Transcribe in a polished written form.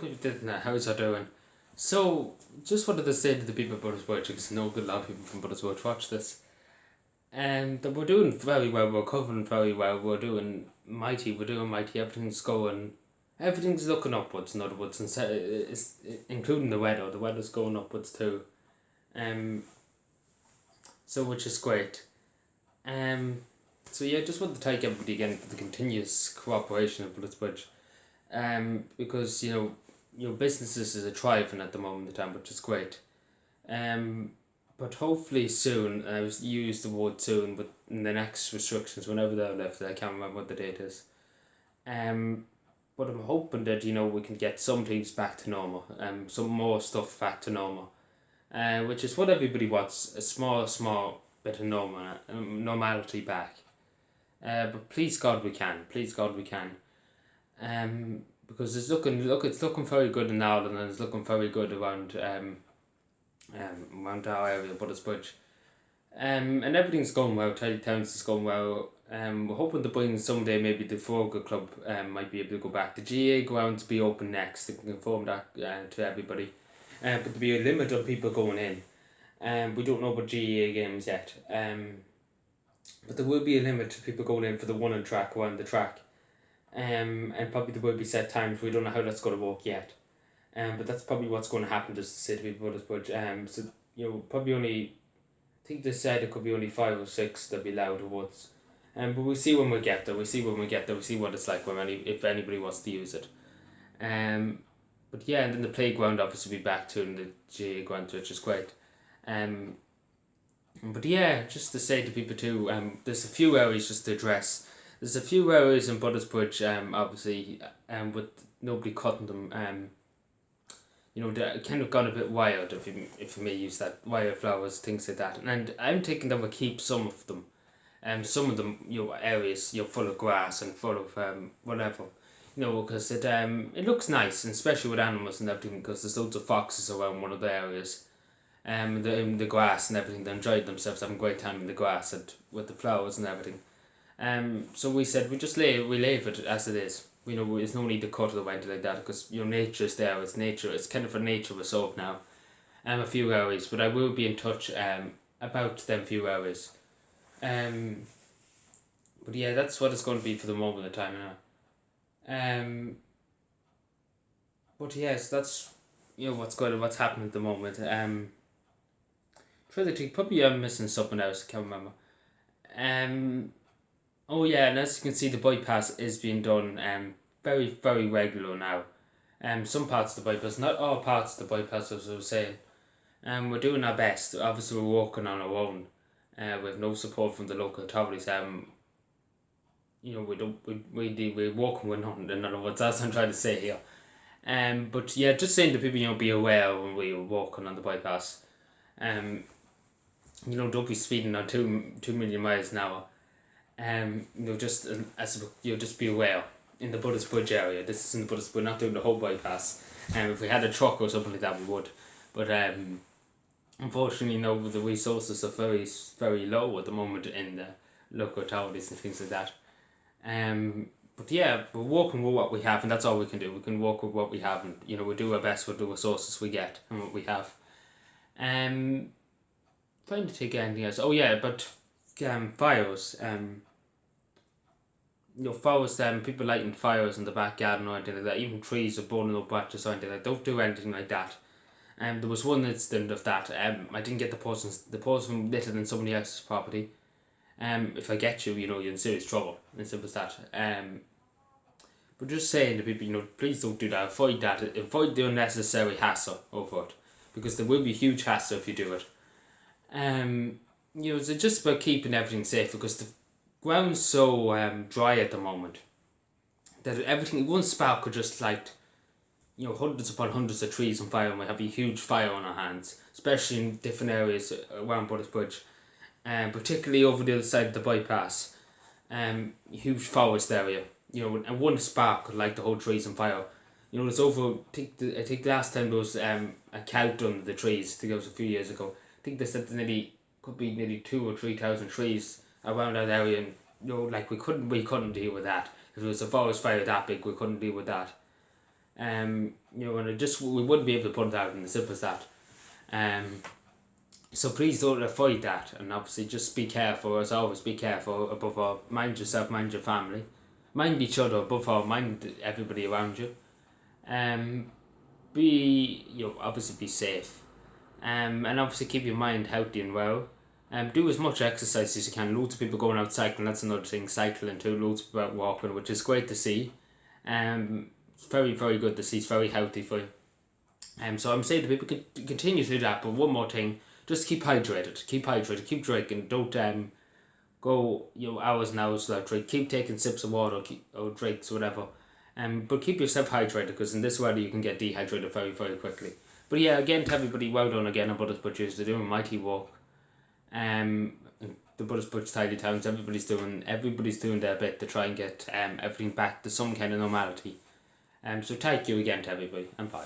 good didn't I? How's that doing? So, just wanted to say to the people of Buttersbridge, because I know a good lot of people from Buttersbridge watch this, and that we're doing very well, we're covering very well, we're doing mighty, everything's looking upwards and upwards, and including the weather's going upwards too, um, so which is great. Um, so yeah, just want to thank everybody again for the continuous cooperation of Buttersbridge, because your businesses is a thriving at the moment in time, which is great. Um, but hopefully soon, I was use the word soon, but in the next restrictions, whenever they're lifted, I can't remember what the date is. Um, but I'm hoping that we can get some things back to normal, some more stuff back to normal, which is what everybody wants, a small bit of normality back. But please God we can, because it's looking very good in Ireland, and it's looking very good around our area, Buttersbridge. And everything's going well. Tidy Towns is going well. We're hoping to bring someday maybe the Foga Club might be able to go back. The GA grounds be open next. They can confirm that to everybody. But there'll be a limit on people going in. We don't know about GA games yet. But there will be a limit to people going in for the one on track around the track. And probably there will be set times. We don't know how that's going to work yet. But that's probably what's going to happen, just to say to people, Buttersbridge. So probably only, I think they said it could be only 5 or 6 that'll be allowed awards. But we'll see when we get there. We'll see what it's like if anybody wants to use it. But yeah, and then the playground obviously will be back to in the GA ground, which is great. But yeah, just to say to people too, there's a few areas just to address. There's a few areas in Buttersbridge, obviously, with nobody cutting them. They kind of gone a bit wild, if you may use that, wildflowers, things like that. And I'm thinking that we'll keep some of them. Some of them, areas, full of grass and full of whatever. Because it looks nice, and especially with animals and everything, because there's loads of foxes around one of the areas. They're in the grass and everything, they enjoyed themselves, having a great time in the grass and with the flowers and everything. So we said we leave it as it is. There's no need to cut it or anything like that, because nature is there. It's nature. It's kind of a nature reserve now. A few areas, but I will be in touch about them few areas. But yeah, that's what it's going to be for the moment of time now. But yes, that's what's happening at the moment. Try to think. Probably I'm missing something else. I can't remember. Oh yeah, and as you can see, the bypass is being done very, very regular now. Some parts of the bypass, not all parts of the bypass, as I was saying. We're doing our best. Obviously, we're working on our own. We have no support from the local authorities. We're working with nothing. In other words, that's what I'm trying to say here. But yeah, just saying to people, be aware when we're walking on the bypass. Don't be speeding on 2 million miles an hour. Just be aware in the Buttersbridge area. This is in the Buttersbridge, not doing the whole bypass. If we had a truck or something like that, we would. But unfortunately, the resources are very, very low at the moment in the local authorities and things like that. But yeah, we're working with what we have, and that's all we can do. We can work with what we have, and we do our best with the resources we get and what we have. Trying to take anything else. Oh yeah, but fires. Fires. People lighting fires in the back garden or anything like that. Even trees or burning up branches or anything like that. Don't do anything like that. There was one incident of that. I didn't get the person lit it in somebody else's property. If I get you, you're in serious trouble. As simple as that. But just saying to people, please don't do that. Avoid that. Avoid the unnecessary hassle over it, because there will be a huge hassle if you do it. It's just about keeping everything safe, because the ground's so dry at the moment that one spark could just light hundreds upon hundreds of trees on fire, and we have a huge fire on our hands, especially in different areas around Buttersbridge, particularly over the other side of the bypass. Huge forest area, and one spark could light the whole trees on fire. It's over. I think last time there was a count under the trees. I think it was a few years ago. I think they said could be nearly 2,000 or 3,000 trees around that area, and we couldn't deal with that. If it was a forest fire that big, we couldn't deal with that. You know, and we wouldn't be able to put it out in the simple as that. So please don't avoid that, and obviously just be careful, as always, be careful above all. Mind yourself, mind your family, mind each other above all, mind everybody around you. Obviously be safe. And obviously keep your mind healthy and well. Do as much exercise as you can. Loads of people going out cycling, that's another thing, cycling too. Loads of people out walking, which is great to see. It's very, very good to see. It's very healthy for you. So I'm saying to people, continue to do that, but one more thing, just keep hydrated, keep drinking, don't go hours and hours without drink, keep taking sips of water or drinks, whatever, but keep yourself hydrated, because in this weather you can get dehydrated very, very quickly. But yeah, again, to everybody, well done again on butlersbridge. They're doing mighty work. The butlersbridge tidy towns, everybody's doing their bit to try and get everything back to some kind of normality. So thank you again to everybody, and bye.